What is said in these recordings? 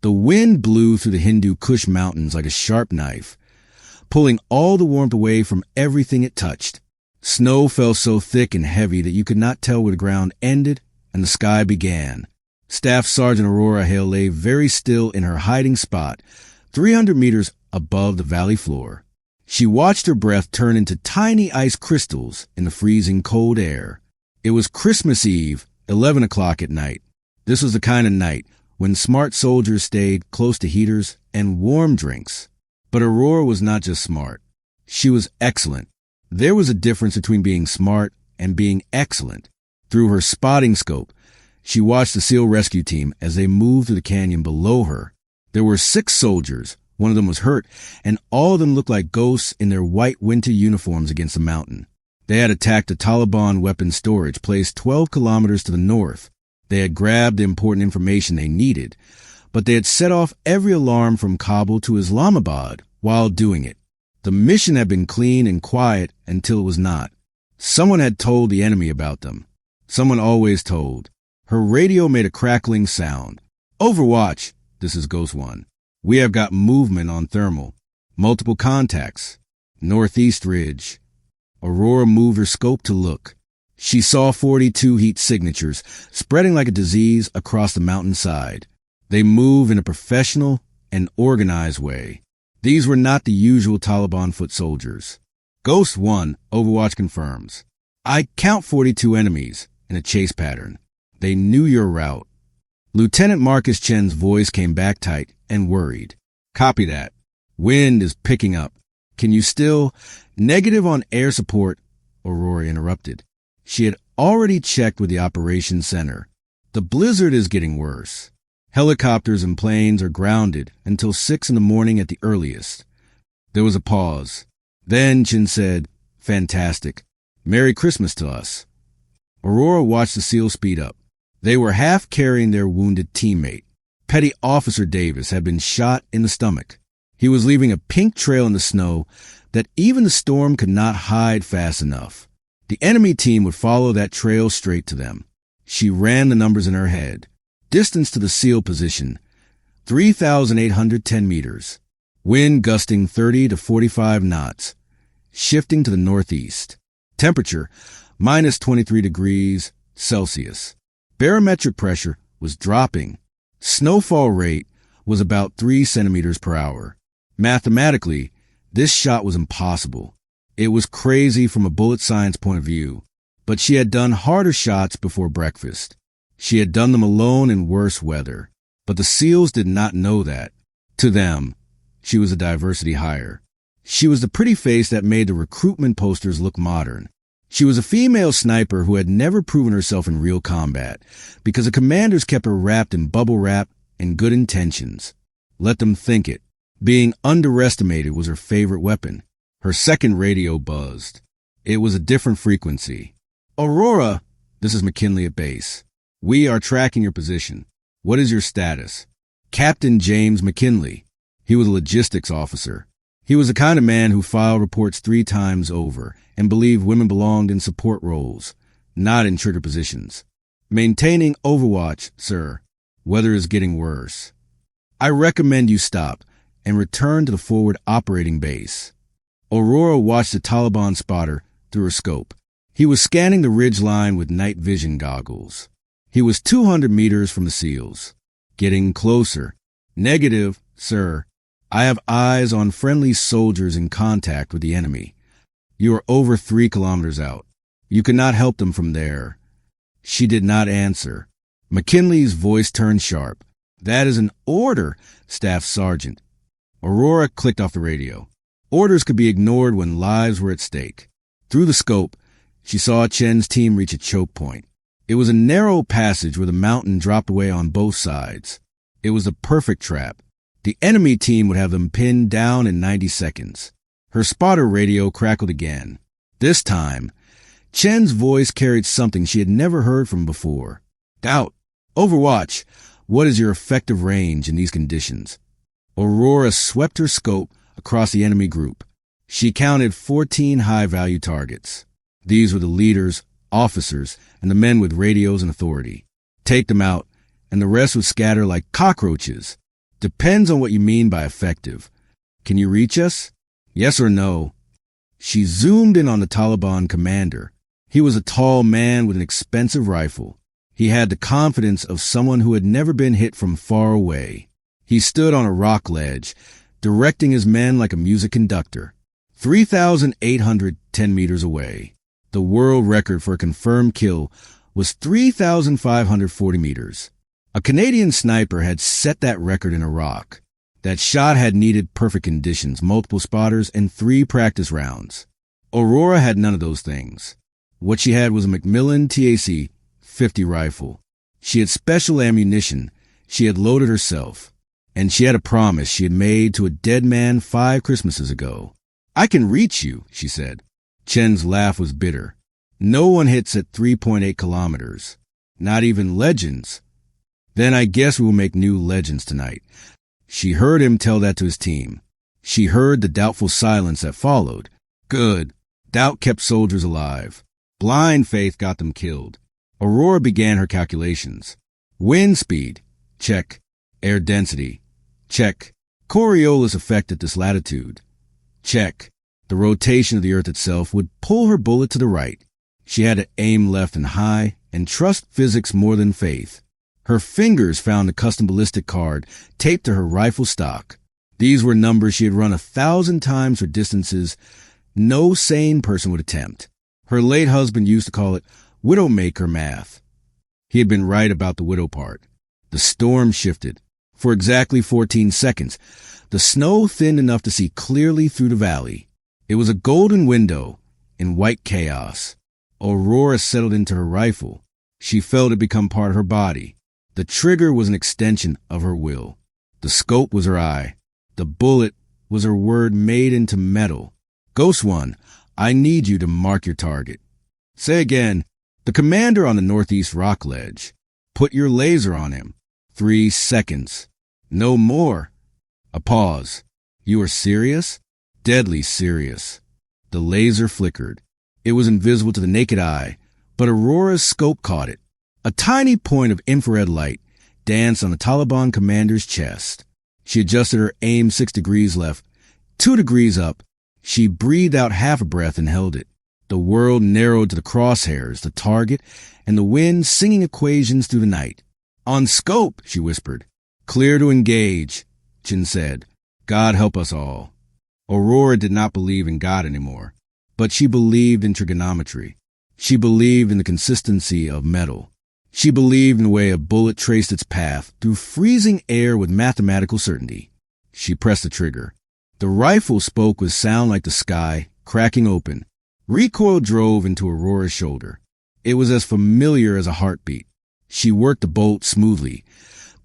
The wind blew through the Hindu Kush mountains like a sharp knife, pulling all the warmth away from everything it touched. Snow fell so thick and heavy that you could not tell where the ground ended and the sky began. Staff Sergeant Aurora Hale lay very still in her hiding spot, 300 meters above the valley floor. She watched her breath turn into tiny ice crystals in the freezing cold air. It was Christmas Eve, 11 o'clock at night. This was the kind of night when smart soldiers stayed close to heaters and warm drinks. But Aurora was not just smart. She was excellent. There was a difference between being smart and being excellent. Through her spotting scope, she watched the SEAL rescue team as they moved through the canyon below her. There were 6 soldiers. One of them was hurt, and all of them looked like ghosts in their white winter uniforms against the mountain. They had attacked the Taliban weapons storage placed 12 kilometers to the north. They had grabbed the important information they needed, but they had set off every alarm from Kabul to Islamabad while doing it. The mission had been clean and quiet until it was not. Someone had told the enemy about them. Someone always told. Her radio made a crackling sound. Overwatch, this is Ghost 1. We have got movement on thermal. Multiple contacts. Northeast ridge. Aurora moved her scope to look. She saw 42 heat signatures spreading like a disease across the mountainside. They move in a professional and organized way. These were not the usual Taliban foot soldiers. Ghost 1, Overwatch confirms. I count 42 enemies in a chase pattern. They knew your route. Lieutenant Marcus Chen's voice came back tight and worried. Copy that. Wind is picking up. Can you still? Negative on air support, Aurora interrupted. She had already checked with the operations center. The blizzard is getting worse. Helicopters and planes are grounded until 6 in the morning at the earliest. There was a pause. Then Chen said, Fantastic. Merry Christmas to us. Aurora watched the SEALs speed up. They were half carrying their wounded teammate. Petty Officer Davis had been shot in the stomach. He was leaving a pink trail in the snow that even the storm could not hide fast enough. The enemy team would follow that trail straight to them. She ran the numbers in her head. Distance to the SEAL position, 3,810 meters. Wind gusting 30 to 45 knots, shifting to the northeast. Temperature, minus 23 degrees Celsius. Barometric pressure was dropping. Snowfall rate was about 3 centimeters per hour. Mathematically, this shot was impossible. It was crazy from a bullet science point of view, but she had done harder shots before breakfast. She had done them alone in worse weather, but the SEALs did not know that. To them, she was a diversity hire. She was the pretty face that made the recruitment posters look modern. She was a female sniper who had never proven herself in real combat because the commanders kept her wrapped in bubble wrap and good intentions. Let them think it. Being underestimated was her favorite weapon. Her second radio buzzed. It was a different frequency. Aurora, this is McKinley at base. We are tracking your position. What is your status? Captain James McKinley. He was a logistics officer. He was the kind of man who filed reports 3 times over and believed women belonged in support roles, not in trigger positions. Maintaining Overwatch, sir. Weather is getting worse. I recommend you stop and return to the forward operating base. Aurora watched the Taliban spotter through her scope. He was scanning the ridge line with night vision goggles. He was 200 meters from the SEALs. Getting closer. Negative, sir. I have eyes on friendly soldiers in contact with the enemy. You are over 3 kilometers out. You cannot help them from there. She did not answer. McKinley's voice turned sharp. That is an order, Staff Sergeant. Aurora clicked off the radio. Orders could be ignored when lives were at stake. Through the scope, she saw Chen's team reach a choke point. It was a narrow passage where the mountain dropped away on both sides. It was the perfect trap. The enemy team would have them pinned down in 90 seconds. Her spotter radio crackled again. This time, Chen's voice carried something she had never heard from before. Doubt. Overwatch. What is your effective range in these conditions? Aurora swept her scope across the enemy group. She counted 14 high-value targets. These were the leaders, officers, and the men with radios and authority. Take them out, and the rest would scatter like cockroaches. Depends on what you mean by effective. Can you reach us? Yes or no? She zoomed in on the Taliban commander. He was a tall man with an expensive rifle. He had the confidence of someone who had never been hit from far away. He stood on a rock ledge, directing his men like a music conductor. 3,810 meters away. The world record for a confirmed kill was 3,540 meters. A Canadian sniper had set that record in Iraq. That shot had needed perfect conditions, multiple spotters, and 3 practice rounds. Aurora had none of those things. What she had was a Macmillan TAC 50 rifle. She had special ammunition she had loaded herself, and she had a promise she had made to a dead man 5 Christmases ago. I can reach you, she said. Chen's laugh was bitter. No one hits at 3.8 kilometers. Not even legends. Then I guess we will make new legends tonight. She heard him tell that to his team. She heard the doubtful silence that followed. Good. Doubt kept soldiers alive. Blind faith got them killed. Aurora began her calculations. Wind speed. Check. Air density. Check. Coriolis effect at this latitude. Check. The rotation of the Earth itself would pull her bullet to the right. She had to aim left and high and trust physics more than faith. Her fingers found a custom ballistic card taped to her rifle stock. These were numbers she had run 1,000 times for distances no sane person would attempt. Her late husband used to call it widowmaker math. He had been right about the widow part. The storm shifted. For exactly 14 seconds, the snow thinned enough to see clearly through the valley. It was a golden window in white chaos. Aurora settled into her rifle. She felt it become part of her body. The trigger was an extension of her will. The scope was her eye. The bullet was her word made into metal. Ghost One, I need you to mark your target. Say again, the commander on the northeast rock ledge. Put your laser on him. 3 seconds. No more. A pause. You are serious? Deadly serious. The laser flickered. It was invisible to the naked eye, but Aurora's scope caught it. A tiny point of infrared light danced on the Taliban commander's chest. She adjusted her aim 6 degrees left, 2 degrees up. She breathed out half a breath and held it. The world narrowed to the crosshairs, the target, and the wind singing equations through the night. On scope, she whispered. Clear to engage, Chin said. God help us all. Aurora did not believe in God anymore, but she believed in trigonometry. She believed in the consistency of metal. She believed in the way a bullet traced its path through freezing air with mathematical certainty. She pressed the trigger. The rifle spoke with sound like the sky, cracking open. Recoil drove into Aurora's shoulder. It was as familiar as a heartbeat. She worked the bolt smoothly,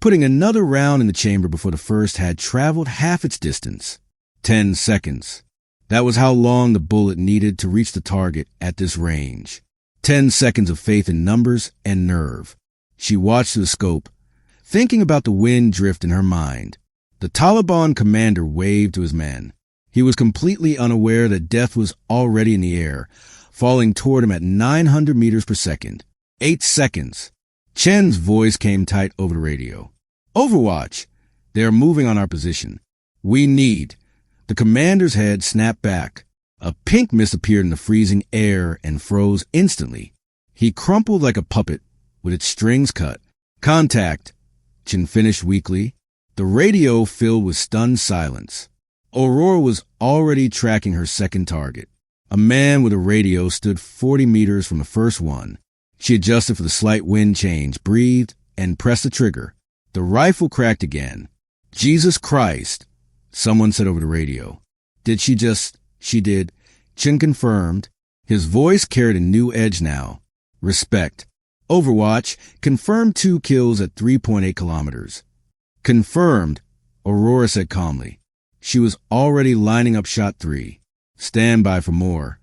putting another round in the chamber before the first had traveled half its distance. 10 seconds. That was how long the bullet needed to reach the target at this range. 10 seconds of faith in numbers and nerve. She watched through the scope, thinking about the wind drift in her mind. The Taliban commander waved to his men. He was completely unaware that death was already in the air, falling toward him at 900 meters per second. 8 seconds. Chen's voice came tight over the radio. Overwatch. They are moving on our position. We need. The commander's head snapped back. A pink mist appeared in the freezing air and froze instantly. He crumpled like a puppet with its strings cut. Contact. Chen finished weakly. The radio filled with stunned silence. Aurora was already tracking her second target. A man with a radio stood 40 meters from the first one. She adjusted for the slight wind change, breathed, and pressed the trigger. The rifle cracked again. Jesus Christ, someone said over the radio. Did she just... She did. Chen confirmed. His voice carried a new edge now. Respect. Overwatch, confirmed 2 kills at 3.8 kilometers. Confirmed, Aurora said calmly. She was already lining up shot 3. Stand by for more.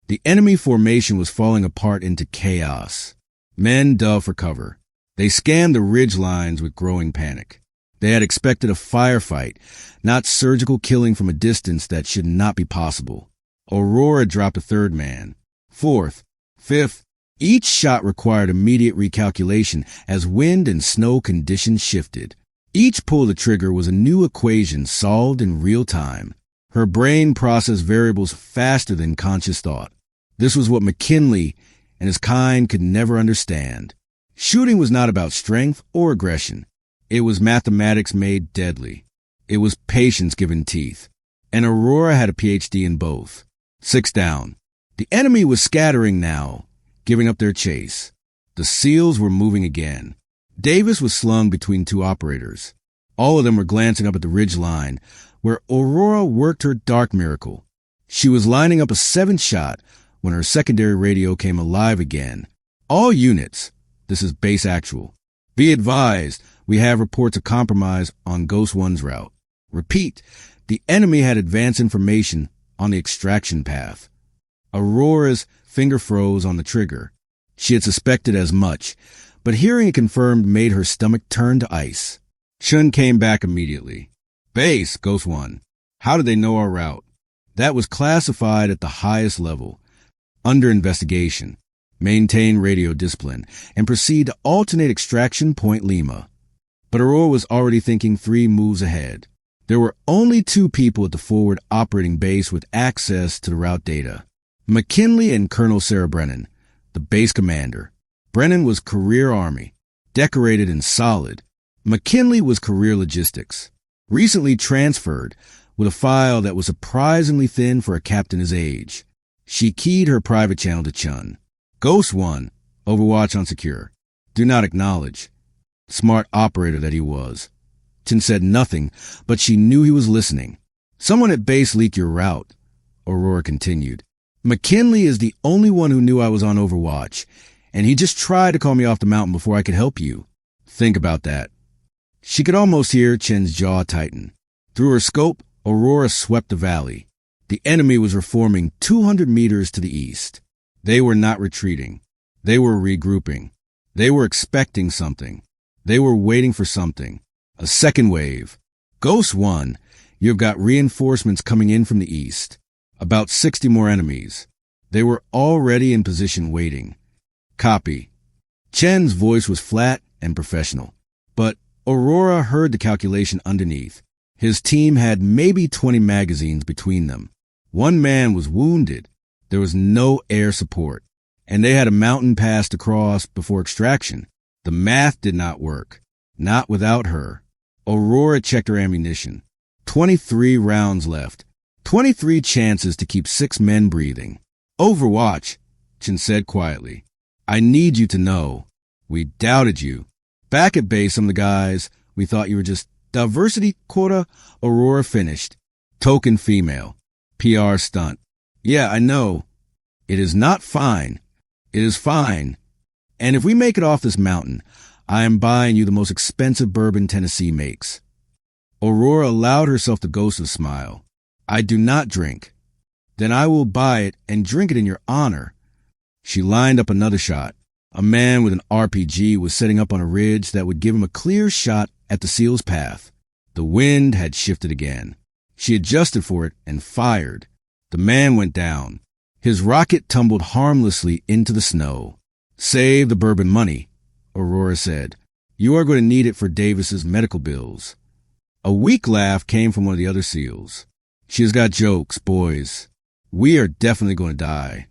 The enemy formation was falling apart into chaos. Men dove for cover. They scanned the ridge lines with growing panic. They had expected a firefight, not surgical killing from a distance that should not be possible. Aurora dropped a third man. 4th, 5th. Each shot required immediate recalculation as wind and snow conditions shifted. Each pull of the trigger was a new equation solved in real time. Her brain processed variables faster than conscious thought. This was what McKinley and his kind could never understand. Shooting was not about strength or aggression. It was mathematics made deadly. It was patience given teeth. And Aurora had a PhD in both. 6 down. The enemy was scattering now, giving up their chase. The SEALs were moving again. Davis was slung between 2 operators. All of them were glancing up at the ridge line, where Aurora worked her dark miracle. She was lining up a 7th shot when her secondary radio came alive again. All units, this is base actual. Be advised, we have reports of compromise on Ghost 1's route. Repeat, the enemy had advance information on the extraction path. Aurora's finger froze on the trigger. She had suspected as much, but hearing it confirmed made her stomach turn to ice. Chun came back immediately. Base, Ghost 1. How did they know our route? That was classified at the highest level. Under investigation. Maintain radio discipline and proceed to alternate extraction point Lima. But Aurora was already thinking 3 moves ahead. There were only 2 people at the forward operating base with access to the route data. McKinley and Colonel Sarah Brennan, the base commander. Brennan was career Army, decorated and solid. McKinley was career logistics, recently transferred with a file that was surprisingly thin for a captain his age. She keyed her private channel to Chun. Ghost 1, overwatch on secure. Do not acknowledge. Smart operator that he was. Chun said nothing, but she knew he was listening. Someone at base leaked your route, Aurora continued. McKinley is the only one who knew I was on overwatch, and he just tried to call me off the mountain before I could help you. Think about that. She could almost hear Chen's jaw tighten. Through her scope, Aurora swept the valley. The enemy was reforming 200 meters to the east. They were not retreating. They were regrouping. They were expecting something. They were waiting for something. A second wave. Ghost 1, you've got reinforcements coming in from the east. About 60 more enemies. They were already in position waiting. Copy. Chen's voice was flat and professional. But Aurora heard the calculation underneath. His team had maybe 20 magazines between them. One man was wounded. There was no air support. And they had a mountain pass to cross before extraction. The math did not work. Not without her. Aurora checked her ammunition. 23 rounds left. 23 chances to keep 6 men breathing. Overwatch, Chen said quietly. I need you to know. We doubted you. Back at base, some of the guys, we thought you were just diversity quota. Aurora finished. Token female. PR stunt. Yeah, I know. It is not fine. It is fine. And if we make it off this mountain, I am buying you the most expensive bourbon Tennessee makes. Aurora allowed herself the ghost of a smile. I do not drink. Then I will buy it and drink it in your honor. She lined up another shot. A man with an RPG was setting up on a ridge that would give him a clear shot at the SEAL's path. The wind had shifted again. She adjusted for it and fired. The man went down. His rocket tumbled harmlessly into the snow. Save the bourbon money, Aurora said. You are going to need it for Davis's medical bills. A weak laugh came from one of the other SEALs. She has got jokes, boys. We are definitely going to die.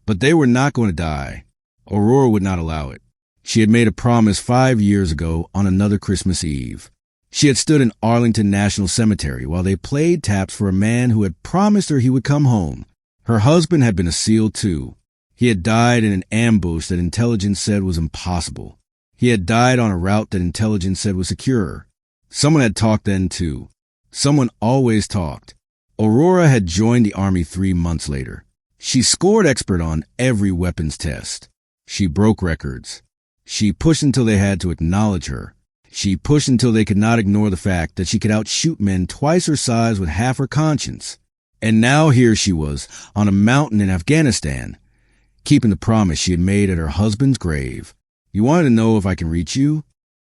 But they were not going to die. Aurora would not allow it. She had made a promise 5 years ago on another Christmas Eve. She had stood in Arlington National Cemetery while they played taps for a man who had promised her he would come home. Her husband had been a SEAL too. He had died in an ambush that intelligence said was impossible. He had died on a route that intelligence said was secure. Someone had talked then too. Someone always talked. Aurora had joined the Army 3 months later. She scored expert on every weapons test. She broke records. She pushed until they had to acknowledge her. She pushed until they could not ignore the fact that she could outshoot men twice her size with half her conscience. And now here she was, on a mountain in Afghanistan, keeping the promise she had made at her husband's grave. You wanted to know if I can reach you?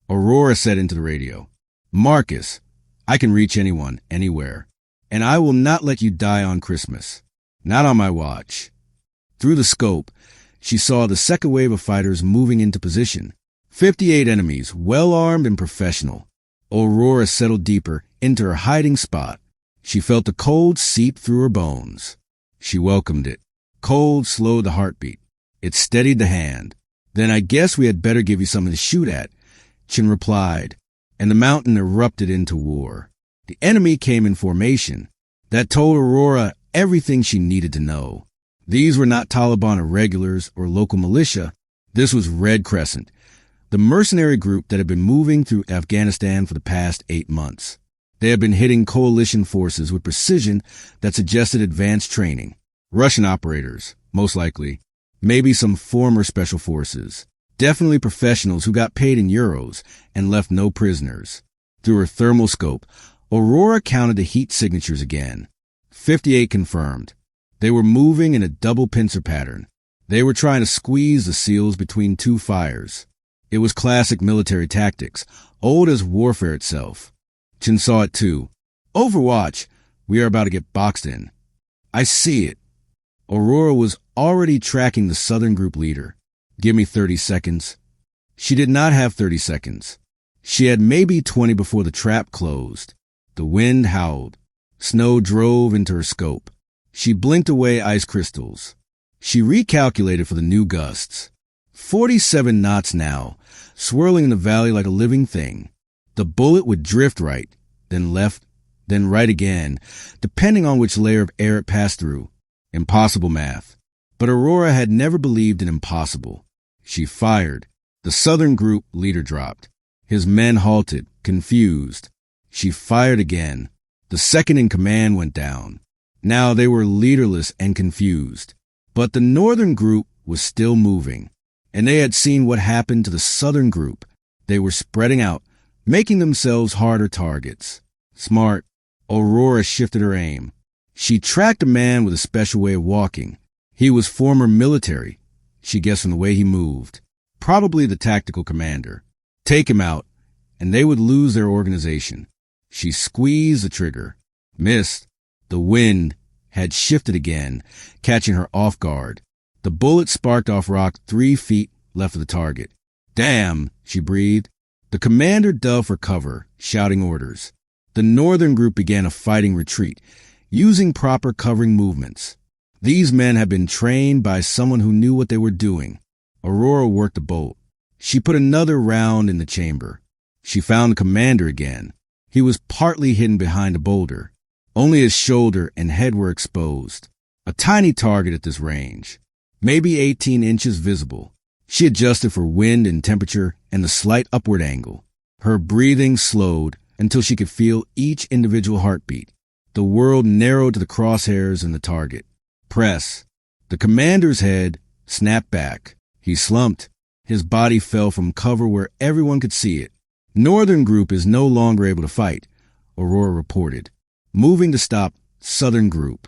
Aurora said into the radio. Marcus, I can reach anyone, anywhere. And I will not let you die on Christmas. Not on my watch. Through the scope, she saw the second wave of fighters moving into position. 58 enemies, well-armed and professional. Aurora settled deeper into her hiding spot. She felt the cold seep through her bones. She welcomed it. Cold slowed the heartbeat. It steadied the hand. "Then I guess we had better give you something to shoot at," Chin replied, and the mountain erupted into war. The enemy came in formation. That told Aurora everything she needed to know. These were not Taliban irregulars or local militia. This was Red Crescent, the mercenary group that had been moving through Afghanistan for the past 8 months. They had been hitting coalition forces with precision that suggested advanced training. Russian operators, most likely. Maybe some former special forces. Definitely professionals who got paid in euros and left no prisoners. Through her thermal scope, Aurora counted the heat signatures again. 58 confirmed. They were moving in a double pincer pattern. They were trying to squeeze the seals between 2 fires. It was classic military tactics, old as warfare itself. Chin saw it too. "Overwatch, we are about to get boxed in." "I see it." Aurora was already tracking the Southern Group leader. "Give me 30 seconds. She did not have 30 seconds. She had maybe 20 before the trap closed. The wind howled. Snow drove into her scope. She blinked away ice crystals. She recalculated for the new gusts. 47 knots now, swirling in the valley like a living thing. The bullet would drift right, then left, then right again, depending on which layer of air it passed through. Impossible math. But Aurora had never believed in impossible. She fired. The Southern Group leader dropped. His men halted, confused. She fired again. The second in command went down. Now they were leaderless and confused. But the Northern Group was still moving. And they had seen what happened to the Southern Group. They were spreading out, making themselves harder targets. Smart. Aurora shifted her aim. She tracked a man with a special way of walking. He was former military. She guessed from the way he moved. Probably the tactical commander. Take him out, and they would lose their organization. She squeezed the trigger. Missed. The wind had shifted again, catching her off guard. The bullet sparked off rock 3 feet left of the target. "Damn," she breathed. The commander dove for cover, shouting orders. The Northern Group began a fighting retreat, using proper covering movements. These men had been trained by someone who knew what they were doing. Aurora worked the bolt. She put another round in the chamber. She found the commander again. He was partly hidden behind a boulder. Only his shoulder and head were exposed. A tiny target at this range. Maybe 18 inches visible. She adjusted for wind and temperature and the slight upward angle. Her breathing slowed until she could feel each individual heartbeat. The world narrowed to the crosshairs and the target. Press. The commander's head snapped back. He slumped. His body fell from cover where everyone could see it. Northern Group is no longer able to fight, Aurora reported, moving to stop Southern Group.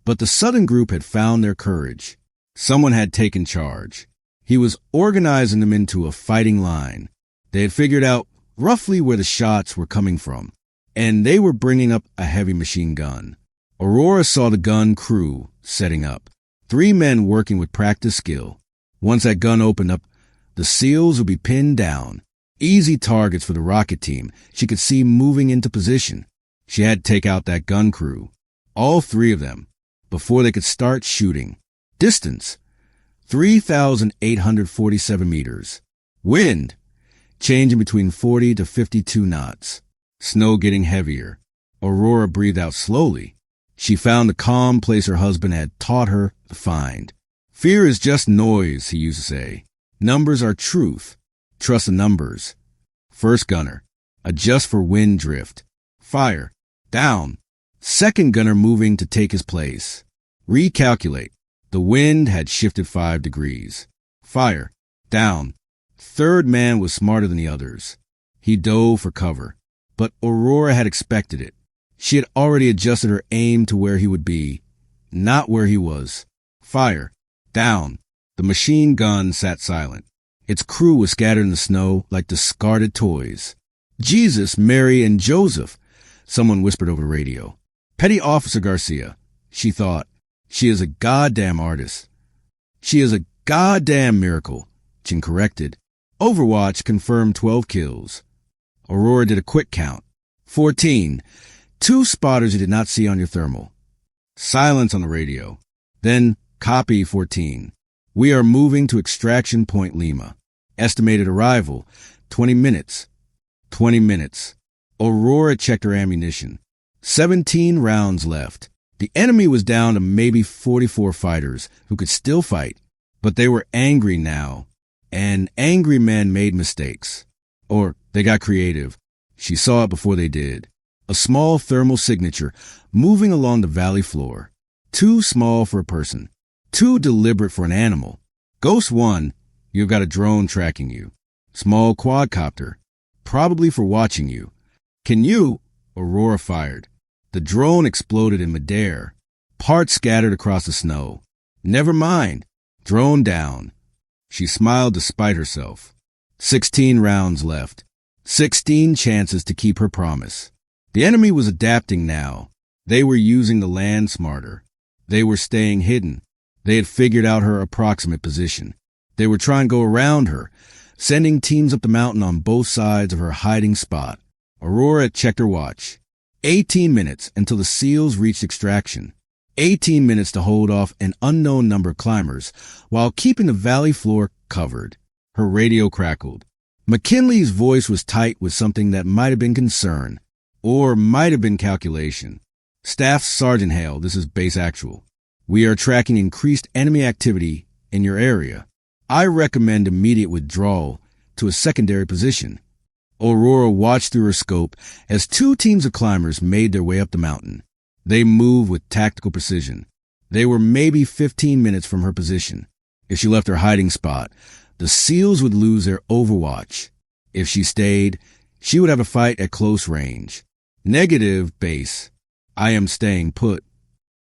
But the Southern Group had found their courage. Someone had taken charge. He was organizing them into a fighting line. They had figured out roughly where the shots were coming from, and they were bringing up a heavy machine gun. Aurora saw the gun crew setting up. 3 men working with practiced skill. Once that gun opened up, the SEALs would be pinned down. Easy targets for the rocket team she could see moving into position. She had to take out that gun crew. All 3 of them, before they could start shooting. Distance, 3,847 meters. Wind, changing between 40 to 52 knots. Snow getting heavier. Aurora breathed out slowly. She found the calm place her husband had taught her to find. Fear is just noise, he used to say. Numbers are truth. Trust the numbers. First gunner, adjust for wind drift. Fire. Down. Second gunner moving to take his place. Recalculate. The wind had shifted 5 degrees. Fire. Down. Third man was smarter than the others. He dove for cover. But Aurora had expected it. She had already adjusted her aim to where he would be, not where he was. Fire. Down. The machine gun sat silent. Its crew was scattered in the snow like discarded toys. Jesus, Mary, and Joseph, someone whispered over the radio. Petty Officer Garcia, she thought. She is a goddamn artist. She is a goddamn miracle, Chin corrected. Overwatch confirmed 12 kills. Aurora did a quick count. 14. 2 spotters you did not see on your thermal. Silence on the radio. Then, copy 14. We are moving to Extraction Point Lima. Estimated arrival, 20 minutes. 20 minutes. Aurora checked her ammunition. 17 rounds left. The enemy was down to maybe 44 fighters who could still fight, but they were angry now, and angry men made mistakes. Or they got creative. She saw it before they did. A small thermal signature moving along the valley floor. Too small for a person. Too deliberate for an animal. Ghost 1, you've got a drone tracking you. Small quadcopter, probably for watching you. Can you? Aurora fired. The drone exploded in midair. Parts scattered across the snow. Never mind. Drone down. She smiled despite herself. 16 rounds left. 16 chances to keep her promise. The enemy was adapting now. They were using the land smarter. They were staying hidden. They had figured out her approximate position. They were trying to go around her, sending teams up the mountain on both sides of her hiding spot. Aurora checked her watch. 18 minutes until the SEALs reached extraction. 18 minutes to hold off an unknown number of climbers while keeping the valley floor covered. Her radio crackled. McKinley's voice was tight with something that might have been concern, or might have been calculation. Staff Sergeant Hale, this is base actual. We are tracking increased enemy activity in your area. I recommend immediate withdrawal to a secondary position. Aurora watched through her scope as 2 teams of climbers made their way up the mountain. They moved with tactical precision. They were maybe 15 minutes from her position. If she left her hiding spot, the SEALs would lose their overwatch. If she stayed, she would have a fight at close range. Negative, base. I am staying put.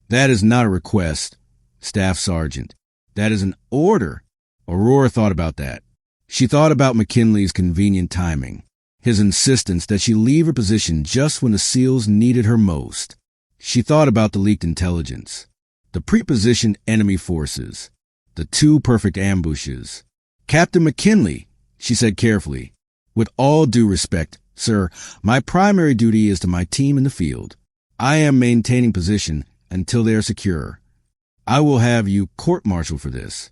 That is not a request, Staff Sergeant. That is an order. Aurora thought about that. She thought about McKinley's convenient timing, his insistence that she leave her position just when the SEALs needed her most. She thought about the leaked intelligence, the pre-positioned enemy forces, the 2 perfect ambushes. Captain McKinley, she said carefully, with all due respect, sir, my primary duty is to my team in the field. I am maintaining position until they are secure. I will have you court-martialed for this.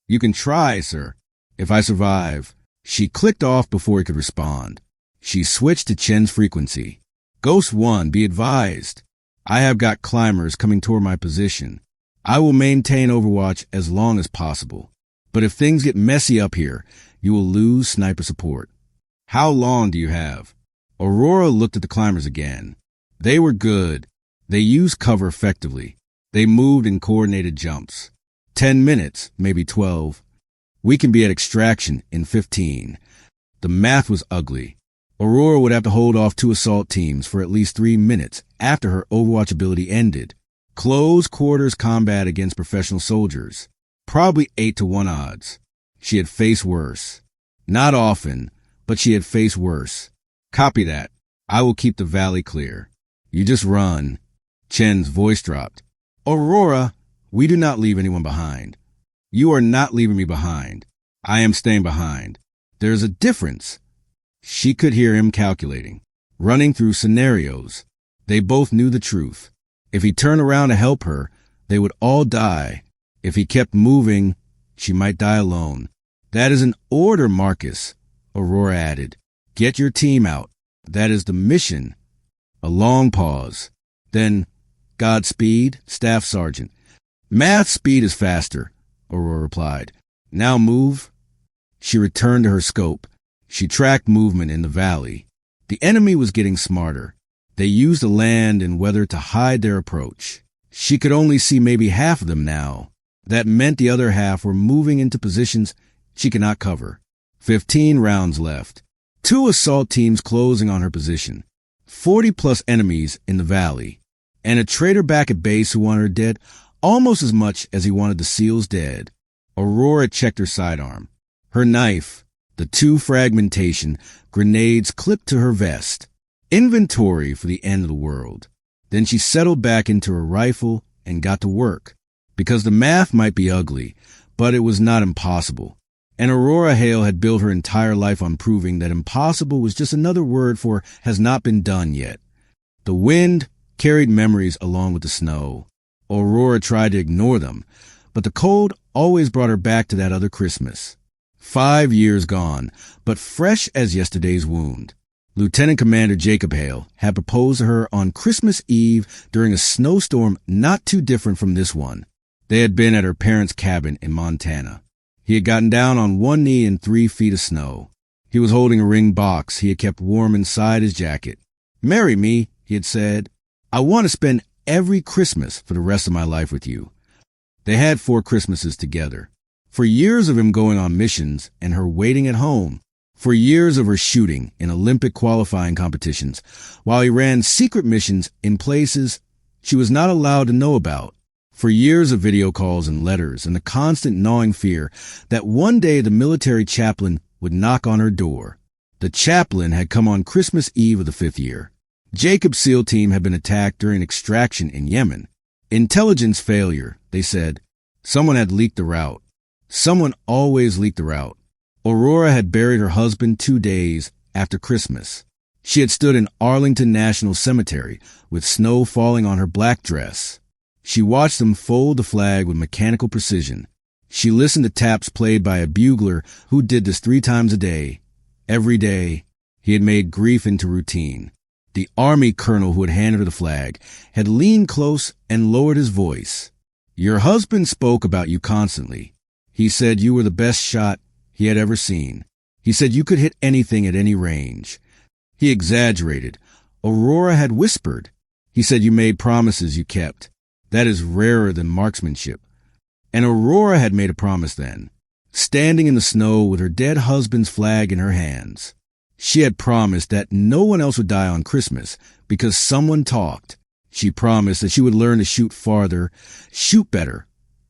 You can try, sir. If I survive. She clicked off before he could respond. She switched to Chen's frequency. Ghost 1, be advised. I have got climbers coming toward my position. I will maintain overwatch as long as possible. But if things get messy up here, you will lose sniper support. How long do you have? Aurora looked at the climbers again. They were good. They used cover effectively. They moved in coordinated jumps. 10 minutes, maybe 12. We can be at extraction in 15. The math was ugly. Aurora would have to hold off 2 assault teams for at least 3 minutes after her overwatch ability ended. Close quarters combat against professional soldiers. Probably 8-1 odds. She had faced worse. Not often, but she had faced worse. Copy that. I will keep the valley clear. You just run. Chen's voice dropped. Aurora, we do not leave anyone behind. You are not leaving me behind. I am staying behind. There's a difference. She could hear him calculating, running through scenarios. They both knew the truth. If he turned around to help her, they would all die. If he kept moving, she might die alone. That is an order, Marcus, Aurora added. Get your team out. That is the mission. A long pause. Then, Godspeed, Staff Sergeant. Math speed is faster, Aurora replied. Now move. She returned to her scope. She tracked movement in the valley. The enemy was getting smarter. They used the land and weather to hide their approach. She could only see maybe half of them now. That meant the other half were moving into positions she could not cover. 15 rounds left. 2 assault teams closing on her position. 40-plus enemies in the valley. And a traitor back at base who wanted her dead almost as much as he wanted the SEALs dead. Aurora checked her sidearm. Her knife, the 2 fragmentation grenades clipped to her vest. Inventory for the end of the world. Then she settled back into her rifle and got to work. Because the math might be ugly, but it was not impossible. And Aurora Hale had built her entire life on proving that impossible was just another word for has not been done yet. The wind carried memories along with the snow. Aurora tried to ignore them, but the cold always brought her back to that other Christmas. 5 years gone, but fresh as yesterday's wound. Lieutenant Commander Jacob Hale had proposed to her on Christmas Eve during a snowstorm not too different from this one. They had been at her parents' cabin in Montana. He had gotten down on one knee in 3 feet of snow. He was holding a ring box he had kept warm inside his jacket. "Marry me," he had said. "I want to spend every Christmas for the rest of my life with you." They had 4 Christmases together. For years of him going on missions and her waiting at home. For years of her shooting in Olympic qualifying competitions, while he ran secret missions in places she was not allowed to know about. For years of video calls and letters and the constant gnawing fear that one day the military chaplain would knock on her door. The chaplain had come on Christmas Eve of the 5th year. Jacob's SEAL team had been attacked during extraction in Yemen. Intelligence failure, they said. Someone had leaked the route. Someone always leaked the route. Aurora had buried her husband 2 days after Christmas. She had stood in Arlington National Cemetery with snow falling on her black dress. She watched them fold the flag with mechanical precision. She listened to taps played by a bugler who did this 3 times a day. Every day, he had made grief into routine. The Army colonel who had handed her the flag had leaned close and lowered his voice. "Your husband spoke about you constantly. He said you were the best shot he had ever seen. He said you could hit anything at any range." He exaggerated. Aurora had whispered. "He said you made promises you kept. That is rarer than marksmanship." And Aurora had made a promise then, standing in the snow with her dead husband's flag in her hands. She had promised that no one else would die on Christmas because someone talked. She promised that she would learn to shoot farther, shoot better,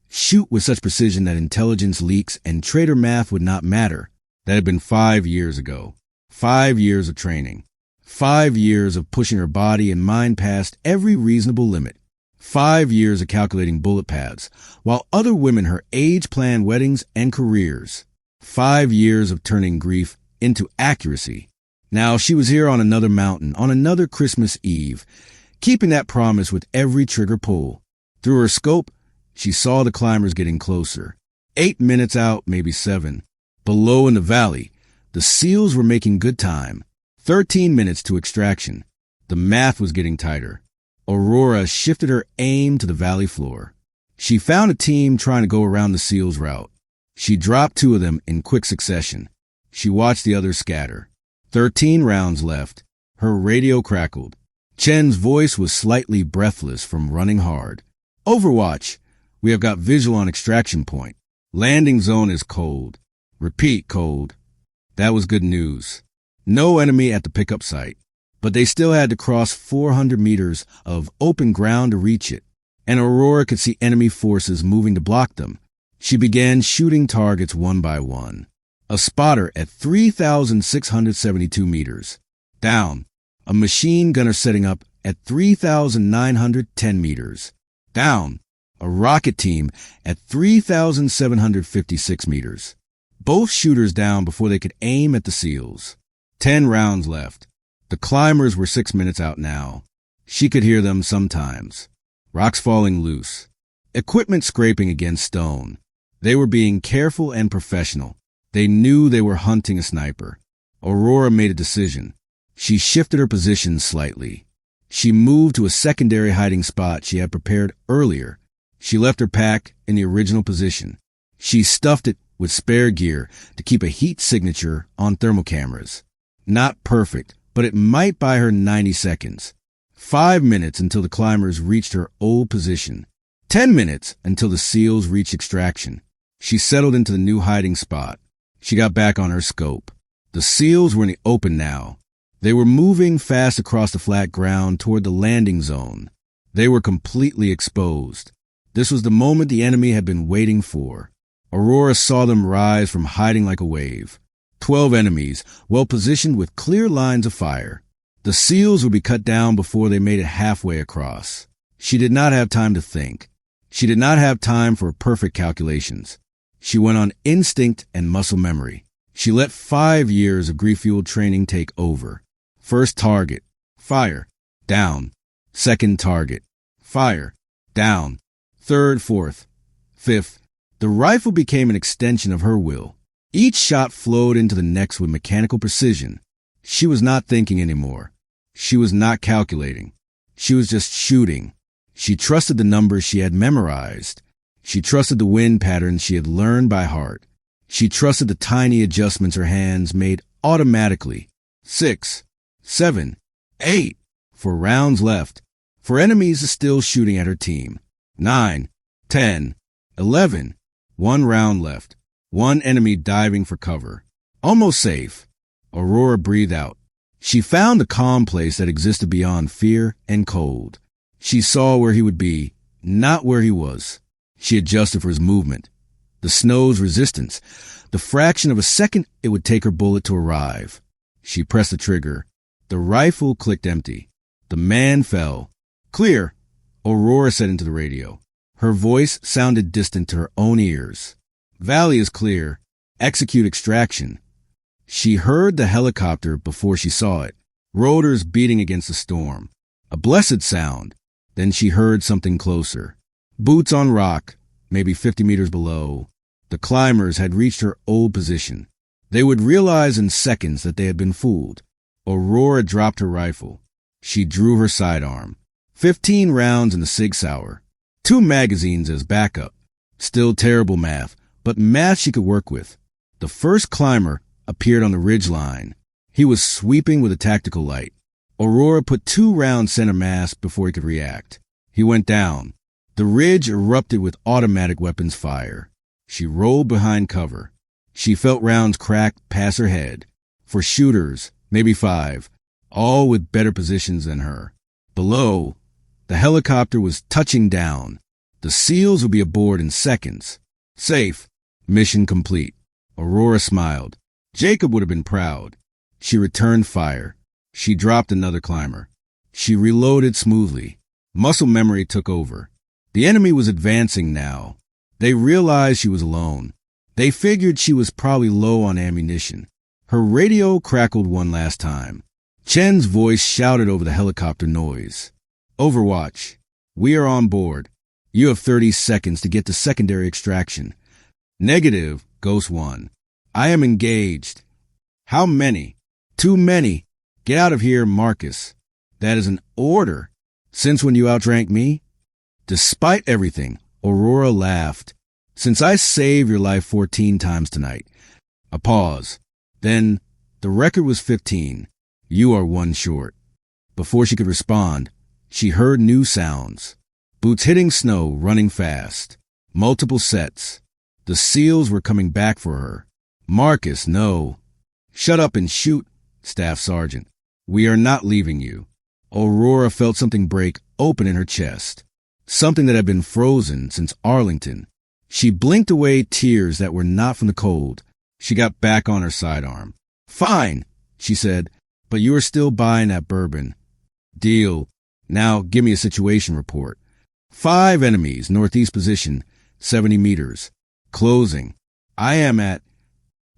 shoot with such precision that intelligence leaks and traitor math would not matter. That had been 5 years ago. 5 years of training. 5 years of pushing her body and mind past every reasonable limit. 5 years of calculating bullet paths, while other women her age planned weddings and careers. 5 years of turning grief into accuracy. Now she was here on another mountain, on another Christmas Eve, keeping that promise with every trigger pull. Through her scope, she saw the climbers getting closer. 8 minutes out, maybe 7. Below in the valley, the SEALs were making good time. 13 minutes to extraction. The math was getting tighter. Aurora shifted her aim to the valley floor. She found a team trying to go around the SEALs' route. She dropped 2 of them in quick succession. She watched the others scatter. 13 rounds left. Her radio crackled. Chen's voice was slightly breathless from running hard. "Overwatch. We have got visual on extraction point. Landing zone is cold. Repeat, cold." That was good news. No enemy at the pickup site, but they still had to cross 400 meters of open ground to reach it, and Aurora could see enemy forces moving to block them. She began shooting targets one by one. A spotter at 3,672 meters. Down. A machine gunner setting up at 3,910 meters. Down. A rocket team at 3,756 meters. Both shooters down before they could aim at the SEALs. 10 rounds left. The climbers were 6 minutes out now. She could hear them sometimes. Rocks falling loose. Equipment scraping against stone. They were being careful and professional. They knew they were hunting a sniper. Aurora made a decision. She shifted her position slightly. She moved to a secondary hiding spot she had prepared earlier. She left her pack in the original position. She stuffed it with spare gear to keep a heat signature on thermal cameras. Not perfect, but it might buy her 90 seconds. 5 minutes until the climbers reached her old position. 10 minutes until the SEALs reached extraction. She settled into the new hiding spot. She got back on her scope. The SEALs were in the open now. They were moving fast across the flat ground toward the landing zone. They were completely exposed. This was the moment the enemy had been waiting for. Aurora saw them rise from hiding like a wave. 12 enemies, well positioned with clear lines of fire. The SEALs would be cut down before they made it halfway across. She did not have time to think. She did not have time for perfect calculations. She went on instinct and muscle memory. She let 5 years of grief-fueled training take over. First target, fire, down. Second target, fire, down. Third, fourth, fifth. The rifle became an extension of her will. Each shot flowed into the next with mechanical precision. She was not thinking anymore. She was not calculating. She was just shooting. She trusted the numbers she had memorized. She trusted the wind patterns she had learned by heart. She trusted the tiny adjustments her hands made automatically. 6, 7, 8. 4 rounds left. 4 enemies still shooting at her team. 9, 10, 11. 1 round left. 1 enemy diving for cover. Almost safe. Aurora breathed out. She found a calm place that existed beyond fear and cold. She saw where he would be, not where he was. She adjusted for his movement, the snow's resistance, the fraction of a second it would take her bullet to arrive. She pressed the trigger. The rifle clicked empty. The man fell. Clear, Aurora said into the radio. Her voice sounded distant to her own ears. Valley is clear. Execute extraction. She heard the helicopter before she saw it, rotors beating against the storm. A blessed sound. Then she heard something closer. Boots on rock, maybe 50 meters below. The climbers had reached her old position. They would realize in seconds that they had been fooled. Aurora dropped her rifle. She drew her sidearm. 15 rounds in the Sig Sauer. 2 magazines as backup. Still terrible math, but math she could work with. The first climber appeared on the ridge line. He was sweeping with a tactical light. Aurora put 2 rounds center mass before he could react. He went down. The ridge erupted with automatic weapons fire. She rolled behind cover. She felt rounds crack past her head. For shooters, maybe 5, all with better positions than her. Below, the helicopter was touching down. The SEALs would be aboard in seconds. Safe. Mission complete. Aurora smiled. Jacob would have been proud. She returned fire. She dropped another climber. She reloaded smoothly. Muscle memory took over. The enemy was advancing now. They realized she was alone. They figured she was probably low on ammunition. Her radio crackled one last time. Chen's voice shouted over the helicopter noise. Overwatch. We are on board. You have 30 seconds to get to secondary extraction. Negative, Ghost 1. I am engaged. How many? Too many. Get out of here, Marcus. That is an order. Since when you outdrank me? Despite everything, Aurora laughed. Since I saved your life 14 times tonight. A pause. Then, the record was 15. You are 1 short. Before she could respond, she heard new sounds. Boots hitting snow, running fast. Multiple sets. The SEALs were coming back for her. Marcus, no. Shut up and shoot, Staff Sergeant. We are not leaving you. Aurora felt something break open in her chest. Something that had been frozen since Arlington. She blinked away tears that were not from the cold. She got back on her sidearm. Fine, she said, but you are still buying that bourbon. Deal. Now give me a situation report. 5 enemies, northeast position, 70 meters. Closing. I am at...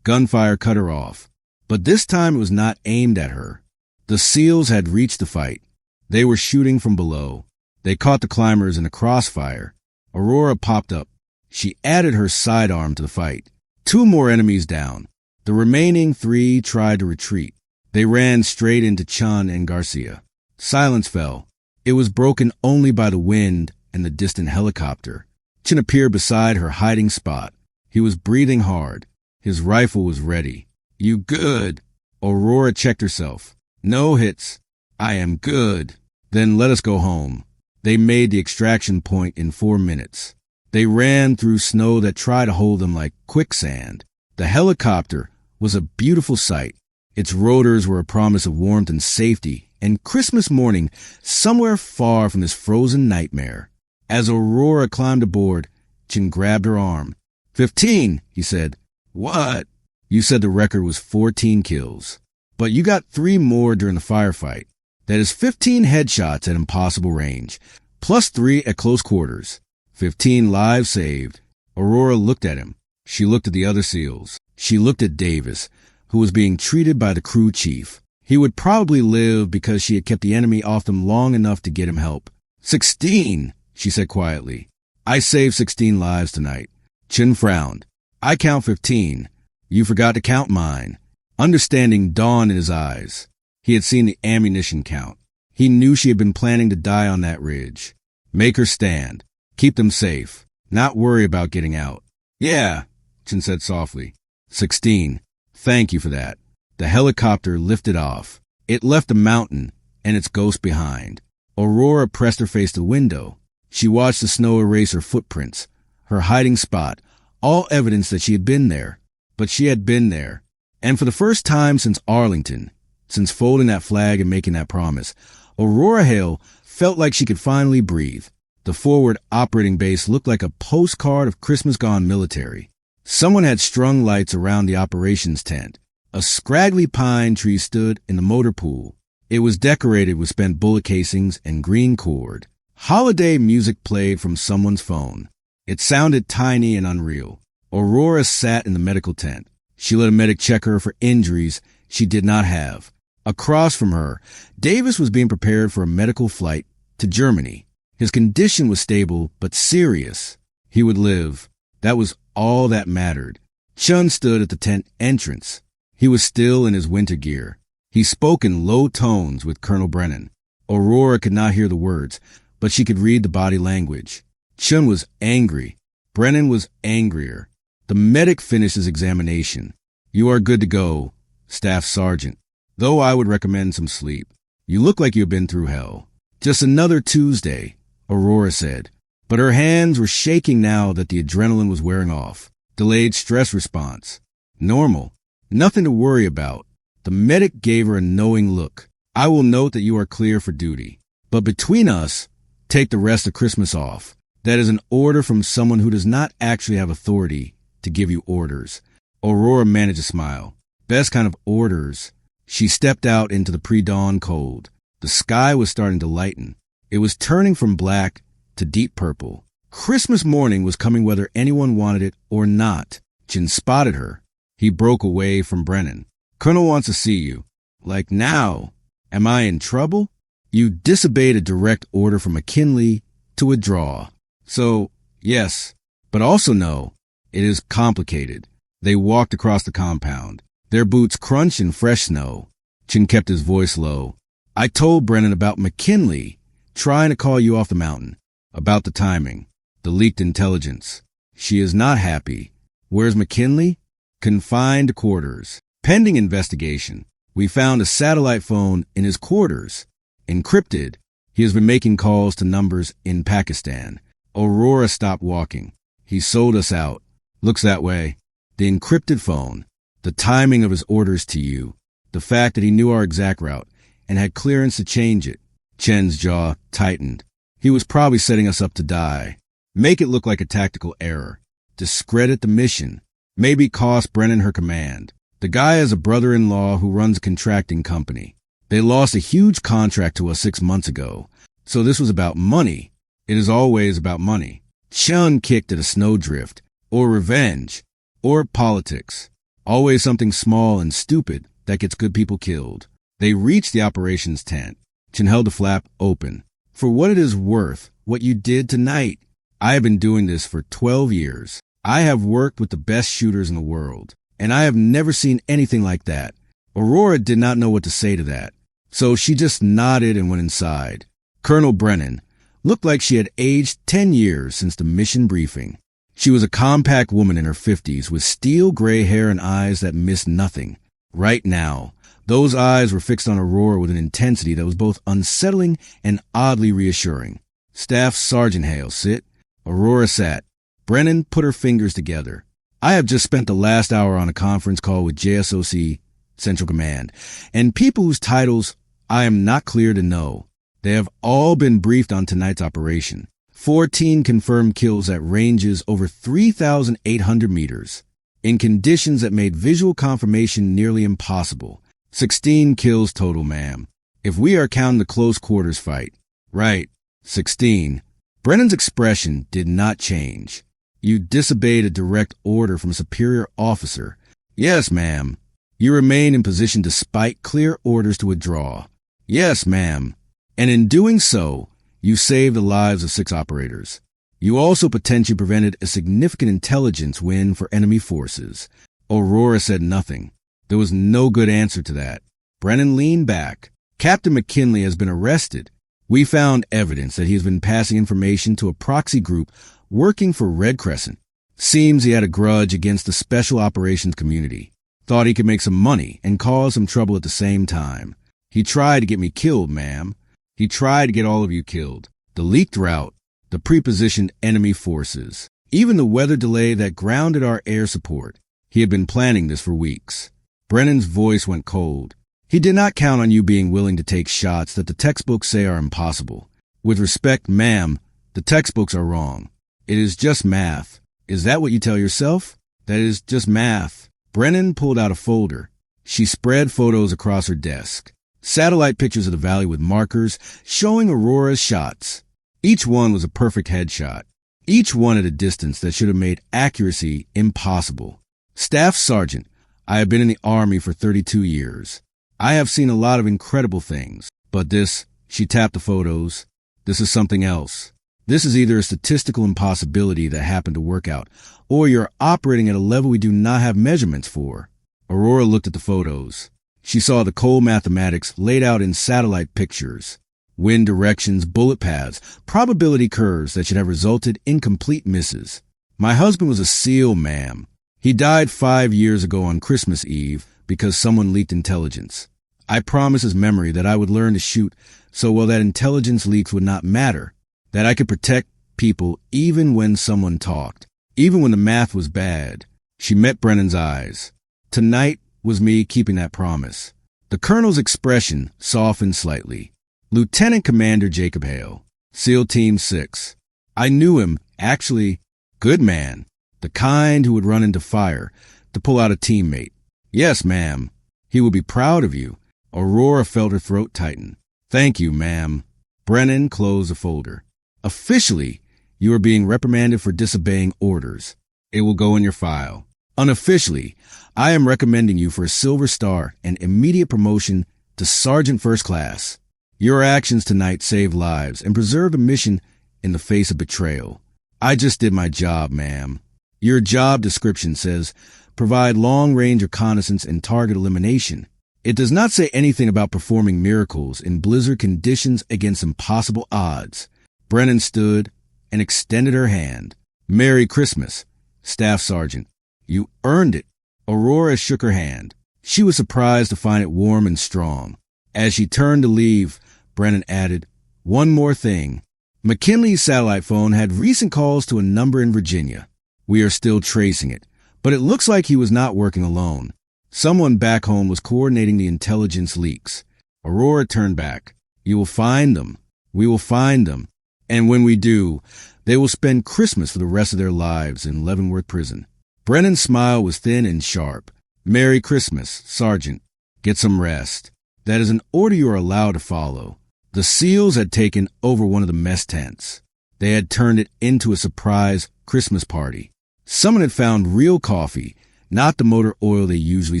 Gunfire cut her off. But this time it was not aimed at her. The SEALs had reached the fight. They were shooting from below. They caught the climbers in a crossfire. Aurora popped up. She added her sidearm to the fight. 2 more enemies down. The remaining 3 tried to retreat. They ran straight into Chun and Garcia. Silence fell. It was broken only by the wind and the distant helicopter. Chin appeared beside her hiding spot. He was breathing hard. His rifle was ready. You good? Aurora checked herself. No hits. I am good. Then let us go home. They made the extraction point in 4 minutes. They ran through snow that tried to hold them like quicksand. The helicopter was a beautiful sight. Its rotors were a promise of warmth and safety, and Christmas morning somewhere far from this frozen nightmare. As Aurora climbed aboard, Chin grabbed her arm. 15, he said. What? You said the record was 14 kills. But you got 3 more during the firefight. That is 15 headshots at impossible range, plus 3 at close quarters. 15 lives saved. Aurora looked at him. She looked at the other SEALs. She looked at Davis, who was being treated by the crew chief. He would probably live because she had kept the enemy off them long enough to get him help. 16, she said quietly. I saved 16 lives tonight. Chen frowned. I count 15. You forgot to count mine. Understanding dawned in his eyes. He had seen the ammunition count. He knew she had been planning to die on that ridge. Make her stand. Keep them safe. Not worry about getting out. Yeah, Chen said softly. 16. Thank you for that. The helicopter lifted off. It left the mountain and its ghost behind. Aurora pressed her face to the window. She watched the snow erase her footprints, her hiding spot, all evidence that she had been there. But she had been there. And for the first time since Arlington, since folding that flag and making that promise, Aurora Hale felt like she could finally breathe. The forward operating base looked like a postcard of Christmas gone military. Someone had strung lights around the operations tent. A scraggly pine tree stood in the motor pool. It was decorated with spent bullet casings and green cord. Holiday music played from someone's phone. It sounded tiny and unreal. Aurora sat in the medical tent. She let a medic check her for injuries she did not have. Across from her, Davis was being prepared for a medical flight to Germany. His condition was stable but serious. He would live. That was all that mattered. Chun stood at the tent entrance. He was still in his winter gear. He spoke in low tones with Colonel Brennan. Aurora could not hear the words, but she could read the body language. Chun was angry. Brennan was angrier. The medic finished his examination. You are good to go, Staff Sergeant, though I would recommend some sleep. You look like you've been through hell. Just another Tuesday, Aurora said. But her hands were shaking now that the adrenaline was wearing off. Delayed stress response. Normal. Nothing to worry about. The medic gave her a knowing look. I will note that you are clear for duty. But between us, take the rest of Christmas off. That is an order from someone who does not actually have authority to give you orders. Aurora managed a smile. Best kind of orders. She stepped out into the pre-dawn cold. The sky was starting to lighten. It was turning from black to deep purple. Christmas morning was coming whether anyone wanted it or not. Chin spotted her. He broke away from Brennan. Colonel wants to see you. Like now. Am I in trouble? You disobeyed a direct order from McKinley to withdraw. So, yes, but also no. It is complicated. They walked across the compound. Their boots crunched in fresh snow. Chin kept his voice low. I told Brennan about McKinley trying to call you off the mountain. About the timing. The leaked intelligence. She is not happy. Where's McKinley? Confined to quarters. Pending investigation. We found a satellite phone in his quarters. Encrypted. He has been making calls to numbers in Pakistan. Aurora stopped walking. He sold us out. Looks that way. The encrypted phone. The timing of his orders to you. The fact that he knew our exact route and had clearance to change it. Chen's jaw tightened. He was probably setting us up to die. Make it look like a tactical error. Discredit the mission. Maybe cost Brennan her command. The guy has a brother-in-law who runs a contracting company. They lost a huge contract to us 6 months ago. So this was about money. It is always about money. Chun kicked at a snowdrift, or revenge, or politics. Always something small and stupid that gets good people killed. They reached the operations tent. Chin held the flap open. For what it is worth, what you did tonight. I have been doing this for 12 years. I have worked with the best shooters in the world, and I have never seen anything like that. Aurora did not know what to say to that, so she just nodded and went inside. Colonel Brennan looked like she had aged 10 years since the mission briefing. She was a compact woman in her 50s with steel gray hair and eyes that missed nothing. Right now, those eyes were fixed on Aurora with an intensity that was both unsettling and oddly reassuring. Staff Sergeant Hale, sit. Aurora sat. Brennan put her fingers together. I have just spent the last hour on a conference call with JSOC Central Command, and people whose titles I am not clear to know. They have all been briefed on tonight's operation. 14 confirmed kills at ranges over 3,800 meters, in conditions that made visual confirmation nearly impossible. 16 kills total, ma'am. If we are counting the close quarters fight. Right, 16. Brennan's expression did not change. You disobeyed a direct order from a superior officer. Yes, ma'am. You remain in position despite clear orders to withdraw. Yes, ma'am. And in doing so, you saved the lives of 6 operators. You also potentially prevented a significant intelligence win for enemy forces. Aurora said nothing. There was no good answer to that. Brennan leaned back. Captain McKinley has been arrested. We found evidence that he has been passing information to a proxy group working for Red Crescent. Seems he had a grudge against the special operations community. Thought he could make some money and cause some trouble at the same time. He tried to get me killed, ma'am. He tried to get all of you killed. The leaked route, the prepositioned enemy forces, even the weather delay that grounded our air support. He had been planning this for weeks. Brennan's voice went cold. He did not count on you being willing to take shots that the textbooks say are impossible. With respect, ma'am, the textbooks are wrong. It is just math. Is that what you tell yourself? That is just math. Brennan pulled out a folder. She spread photos across her desk. Satellite pictures of the valley with markers showing Aurora's shots. Each one was a perfect headshot. Each one at a distance that should have made accuracy impossible. Staff Sergeant, I have been in the Army for 32 years. I have seen a lot of incredible things. But this, she tapped the photos, this is something else. This is either a statistical impossibility that happened to work out, or you're operating at a level we do not have measurements for. Aurora looked at the photos. She saw the cold mathematics laid out in satellite pictures. Wind directions, bullet paths, probability curves that should have resulted in complete misses. My husband was a SEAL, ma'am. He died 5 years ago on Christmas Eve because someone leaked intelligence. I promised his memory that I would learn to shoot so well that intelligence leaks would not matter, that I could protect people even when someone talked, even when the math was bad. She met Brennan's eyes. Tonight was me keeping that promise. The colonel's expression softened slightly. Lieutenant Commander Jacob Hale, SEAL Team 6. I knew him, actually. Good man. The kind who would run into fire to pull out a teammate. Yes, ma'am. He would be proud of you. Aurora felt her throat tighten. Thank you, ma'am. Brennan closed the folder. Officially, you are being reprimanded for disobeying orders. It will go in your file. Unofficially, I am recommending you for a Silver Star and immediate promotion to Sergeant First Class. Your actions tonight saved lives and preserved a mission in the face of betrayal. I just did my job, ma'am. Your job description says, provide long-range reconnaissance and target elimination. It does not say anything about performing miracles in blizzard conditions against impossible odds. Brennan stood and extended her hand. Merry Christmas, Staff Sergeant. You earned it. Aurora shook her hand. She was surprised to find it warm and strong. As she turned to leave, Brennan added, one more thing. McKinley's satellite phone had recent calls to a number in Virginia. We are still tracing it, but it looks like he was not working alone. Someone back home was coordinating the intelligence leaks. Aurora turned back. You will find them. We will find them. And when we do, they will spend Christmas for the rest of their lives in Leavenworth Prison. Brennan's smile was thin and sharp. Merry Christmas, Sergeant. Get some rest. That is an order you are allowed to follow. The SEALs had taken over one of the mess tents. They had turned it into a surprise Christmas party. Someone had found real coffee, not the motor oil they usually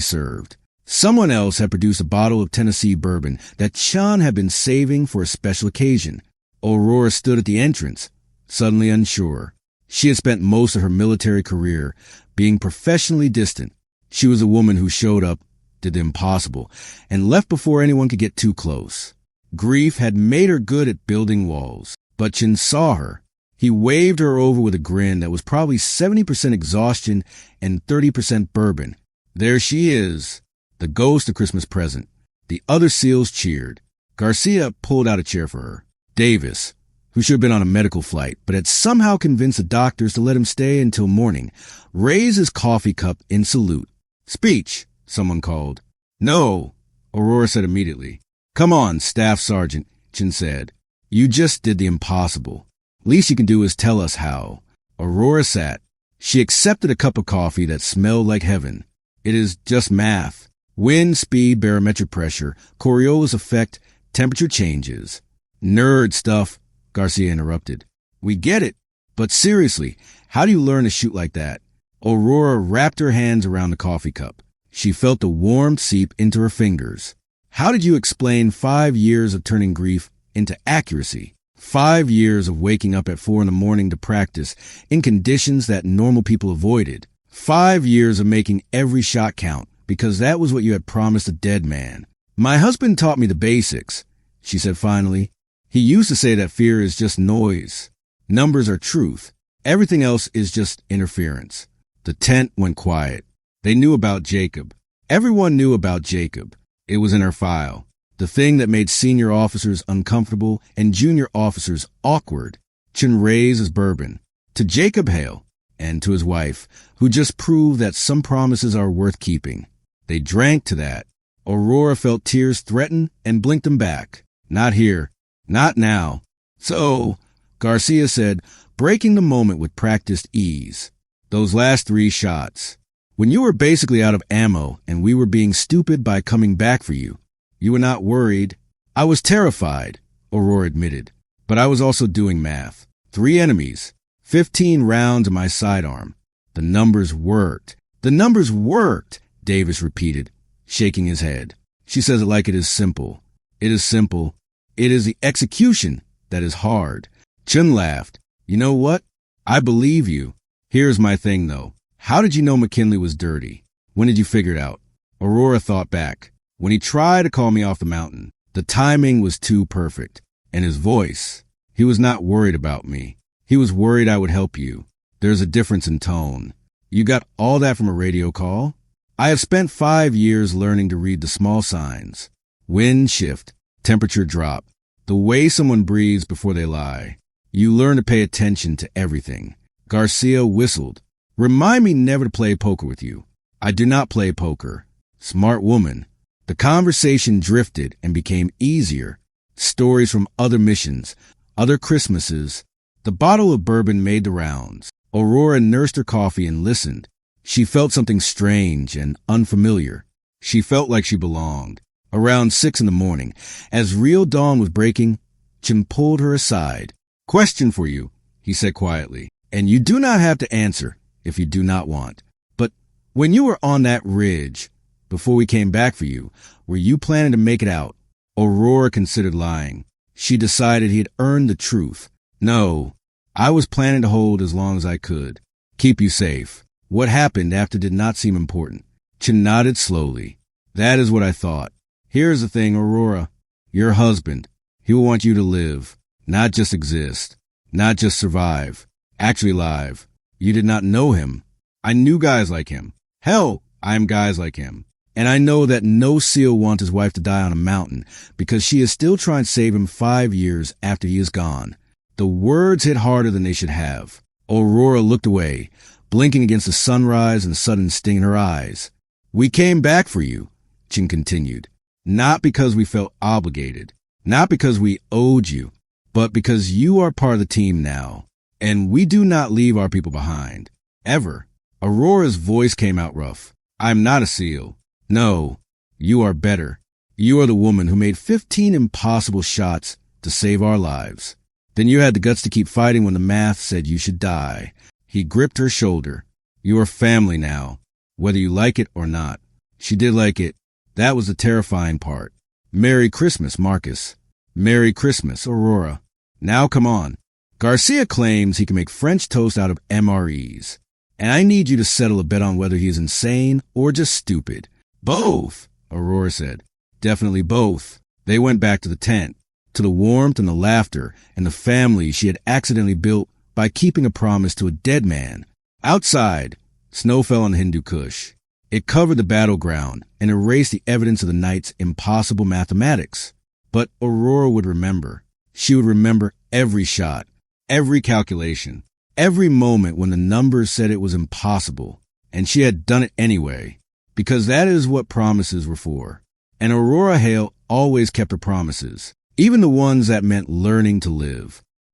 served. Someone else had produced a bottle of Tennessee bourbon that Sean had been saving for a special occasion. Aurora stood at the entrance, suddenly unsure. She had spent most of her military career being professionally distant. She was a woman who showed up, did the impossible, and left before anyone could get too close. Grief had made her good at building walls, but Chin saw her. He waved her over with a grin that was probably 70% exhaustion and 30% bourbon. There she is, the ghost of Christmas present. The other SEALs cheered. Garcia pulled out a chair for her. Davis, who should have been on a medical flight, but had somehow convinced the doctors to let him stay until morning, raised his coffee cup in salute. Speech, someone called. No, Aurora said immediately. Come on, Staff Sergeant, Chin said. You just did the impossible. Least you can do is tell us how. Aurora sat. She accepted a cup of coffee that smelled like heaven. It is just math. Wind, speed, barometric pressure, Coriolis effect, temperature changes. Nerd stuff, Garcia interrupted. We get it. But seriously, how do you learn to shoot like that? Aurora wrapped her hands around the coffee cup. She felt the warmth seep into her fingers. How did you explain 5 years of turning grief into accuracy? 5 years of waking up at 4 a.m. to practice in conditions that normal people avoided. 5 years of making every shot count because that was what you had promised a dead man. My husband taught me the basics, she said finally. He used to say that fear is just noise. Numbers are truth. Everything else is just interference. The tent went quiet. They knew about Jacob. Everyone knew about Jacob. It was in her file. The thing that made senior officers uncomfortable and junior officers awkward. Chin raised his bourbon. To Jacob Hale, and to his wife, who just proved that some promises are worth keeping. They drank to that. Aurora felt tears threaten and blinked them back. Not here. Not now. So, Garcia said, breaking the moment with practiced ease. Those last 3 shots. When you were basically out of ammo and we were being stupid by coming back for you, you were not worried. I was terrified, Aurora admitted, but I was also doing math. 3 enemies, 15 rounds in my sidearm. The numbers worked. The numbers worked, Davis repeated, shaking his head. She says it like it is simple. It is simple. It is the execution that is hard. Chun laughed. You know what? I believe you. Here's my thing, though. How did you know McKinley was dirty? When did you figure it out? Aurora thought back. When he tried to call me off the mountain, the timing was too perfect. And his voice, he was not worried about me. He was worried I would help you. There's a difference in tone. You got all that from a radio call? I have spent 5 years learning to read the small signs. Wind shift, temperature drop, the way someone breathes before they lie. You learn to pay attention to everything. Garcia whistled. Remind me never to play poker with you. I do not play poker. Smart woman. The conversation drifted and became easier. Stories from other missions, other Christmases. The bottle of bourbon made the rounds. Aurora nursed her coffee and listened. She felt something strange and unfamiliar. She felt like she belonged. Around 6 a.m, as real dawn was breaking, Jim pulled her aside. Question for you, he said quietly, and you do not have to answer if you do not want. But when you were on that ridge, before we came back for you, were you planning to make it out? Aurora considered lying. She decided he had earned the truth. No, I was planning to hold as long as I could. Keep you safe. What happened after did not seem important. Chin nodded slowly. That is what I thought. Here's the thing, Aurora. Your husband, he will want you to live, not just exist, not just survive, actually live. You did not know him. I knew guys like him. Hell, I am guys like him. And I know that no SEAL wants his wife to die on a mountain because she is still trying to save him 5 years after he is gone. The words hit harder than they should have. Aurora looked away, blinking against the sunrise and the sudden sting in her eyes. We came back for you, Chin continued. Not because we felt obligated, not because we owed you, but because you are part of the team now, and we do not leave our people behind. Ever. Aurora's voice came out rough. I'm not a SEAL. No, you are better. You are the woman who made 15 impossible shots to save our lives. Then you had the guts to keep fighting when the math said you should die. He gripped her shoulder. You are family now, whether you like it or not. She did like it. That was the terrifying part. Merry Christmas, Marcus. Merry Christmas, Aurora. Now come on. Garcia claims he can make French toast out of MREs. And I need you to settle a bet on whether he is insane or just stupid. Both, Aurora said. Definitely both. They went back to the tent, to the warmth and the laughter and the family she had accidentally built by keeping a promise to a dead man. Outside, snow fell on Hindu Kush. It covered the battleground and erased the evidence of the night's impossible mathematics. But Aurora would remember. She would remember every shot, every calculation, every moment when the numbers said it was impossible, and she had done it anyway, because that is what promises were for. And Aurora Hale always kept her promises, even the ones that meant learning to live.